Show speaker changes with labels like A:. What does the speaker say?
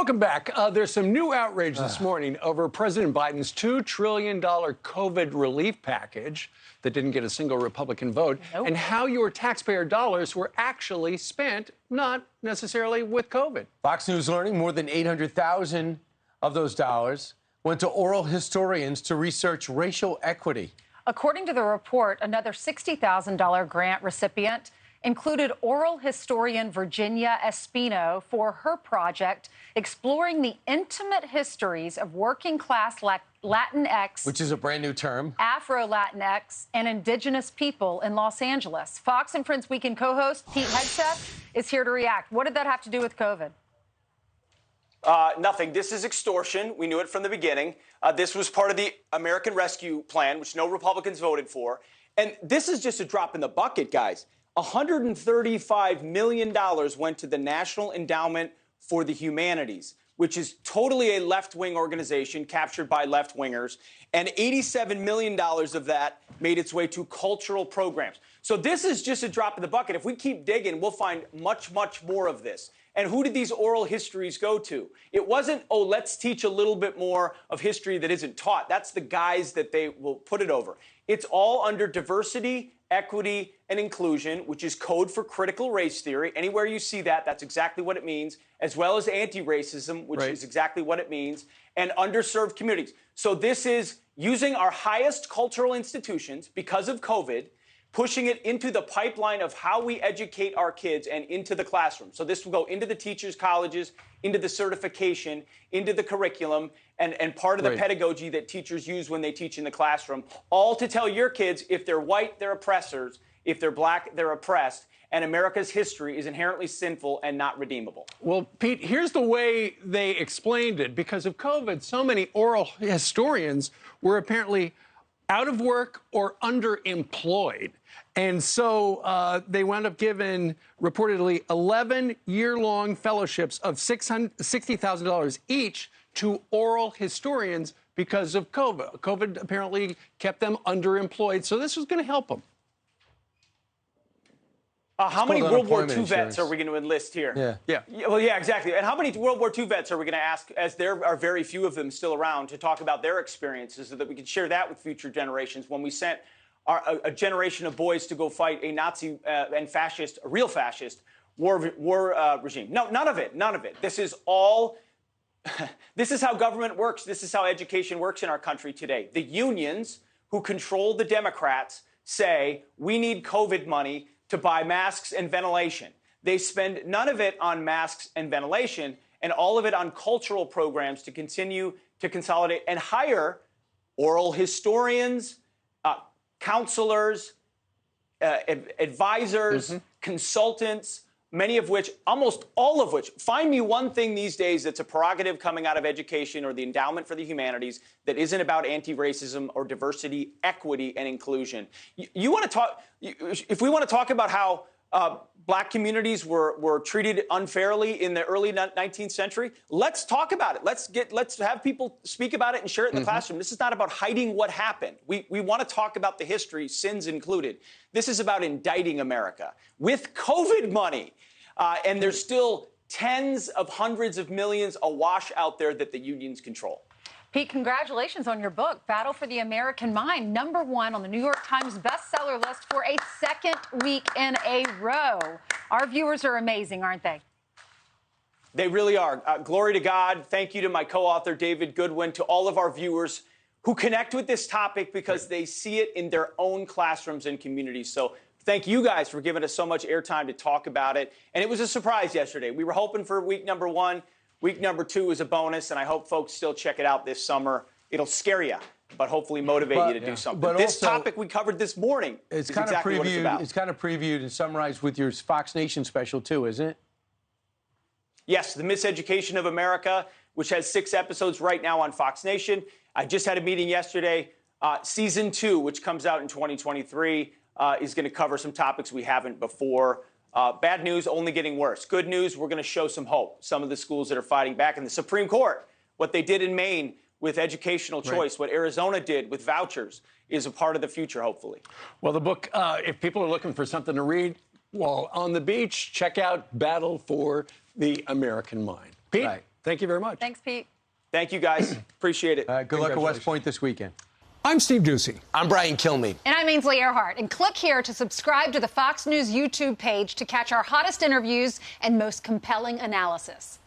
A: Welcome back. There's some new outrage this morning over President Biden's $2 trillion COVID relief package that didn't get a single Republican vote, and how your taxpayer dollars were actually spent, not necessarily with COVID.
B: Fox News learning more than 800,000 of those dollars went to oral historians to research racial equity.
C: According to the report, another $60,000 grant recipient included oral historian Virginia Espino for her project exploring the intimate histories of working-class Latinx,
B: which is a brand new term,
C: Afro-Latinx, and indigenous people in Los Angeles. Fox and Friends Weekend co-host Pete Hegseth is here to react. What did that have to do with COVID?
D: Nothing. This is extortion. We knew it from the beginning. This was part of the American Rescue Plan, which no Republicans voted for. And this is just a drop in the bucket, guys. $135 million went to the National Endowment for the Humanities, which is totally a left-wing organization captured by left-wingers. And $87 million of that made its way to cultural programs. So this is just a drop in the bucket. If we keep digging, we'll find much, much more of this. And who did these oral histories go to? It wasn't, oh, let's teach a little bit more of history that isn't taught. That's the guys that they will put it over. It's all under diversity, equity, and inclusion, which is code for critical race theory. Anywhere you see that, that's exactly what it means, as well as anti-racism, which is exactly what it means, and underserved communities. So this is using our highest cultural institutions because of COVID, pushing it into the pipeline of how we educate our kids and into the classroom. So this will go into the teachers' colleges, into the certification, into the curriculum, and part of the pedagogy that teachers use when they teach in the classroom, all to tell your kids if they're white, they're oppressors, if they're black, they're oppressed, and America's history is inherently sinful and not redeemable.
A: Well, Pete, here's the way they explained it. Because of COVID, so many oral historians were apparently out of work or underemployed. And so they wound up giving, reportedly, 11-year-long fellowships of $60,000 each to oral historians because of COVID. COVID apparently kept them underemployed, so this was going to help them.
D: How many World War II vets are we going to enlist here?
A: Yeah.
D: Well, yeah, exactly. And how many World War II vets are we going to ask, as there are very few of them still around, to talk about their experiences so that we can share that with future generations when we sent a generation of boys to go fight a Nazi and fascist, a real fascist war regime? No, none of it. None of it. This is all. This is how government works. This is how education works in our country today. The unions who control the Democrats say we need COVID money to buy masks and ventilation. They spend none of it on masks and ventilation and all of it on cultural programs to continue to consolidate and hire oral historians, counselors, advisors, consultants, many of which, almost all of which, find me one thing these days that's a prerogative coming out of education or the endowment for the humanities that isn't about anti-racism or diversity, equity, and inclusion. You want to talk, if we want to talk about how black communities were treated unfairly in the early 19th century, let's talk about it. Let's have people speak about it and share it in the classroom. This is not about hiding what happened. We want to talk about the history, sins included. This is about indicting America with COVID money. And there's still tens of hundreds of millions awash out there that the unions control.
C: Pete, congratulations on your book, Battle for the American Mind, #1 on the New York Times bestseller list for a second week in a row. Our viewers are amazing, aren't they?
D: They really are. Glory to God. Thank you to my co-author, David Goodwin, to all of our viewers who connect with this topic because they see it in their own classrooms and communities. So thank you guys for giving us so much airtime to talk about it. And it was a surprise yesterday. We were hoping for week #1. Week #2 is a bonus, and I hope folks still check it out this summer. It'll scare you, but hopefully motivate you to do something.
B: But
D: this topic we covered this morning is exactly what it's about.
B: It's kind of previewed and summarized with your Fox Nation special, too, isn't it?
D: Yes, The Miseducation of America, which has 6 episodes right now on Fox Nation. I just had a meeting yesterday. Season 2, which comes out in 2023, is going to cover some topics we haven't before. Bad news, only getting worse. Good news, we're going to show some hope. Some of the schools that are fighting back in the Supreme Court, what they did in Maine with educational choice, what Arizona did with vouchers, is a part of the future, hopefully.
A: Well, the book, if people are looking for something to read while on the beach, check out Battle for the American Mind. Pete?
B: Right.
A: Thank you very much.
C: Thanks, Pete.
D: Thank you, guys. Appreciate it.
B: Good luck at West Point this weekend.
A: I'm Steve Ducey.
B: I'm Brian Kilmeade.
C: And I'm Ainsley Earhart. And click here to subscribe to the Fox News YouTube page to catch our hottest interviews and most compelling analysis.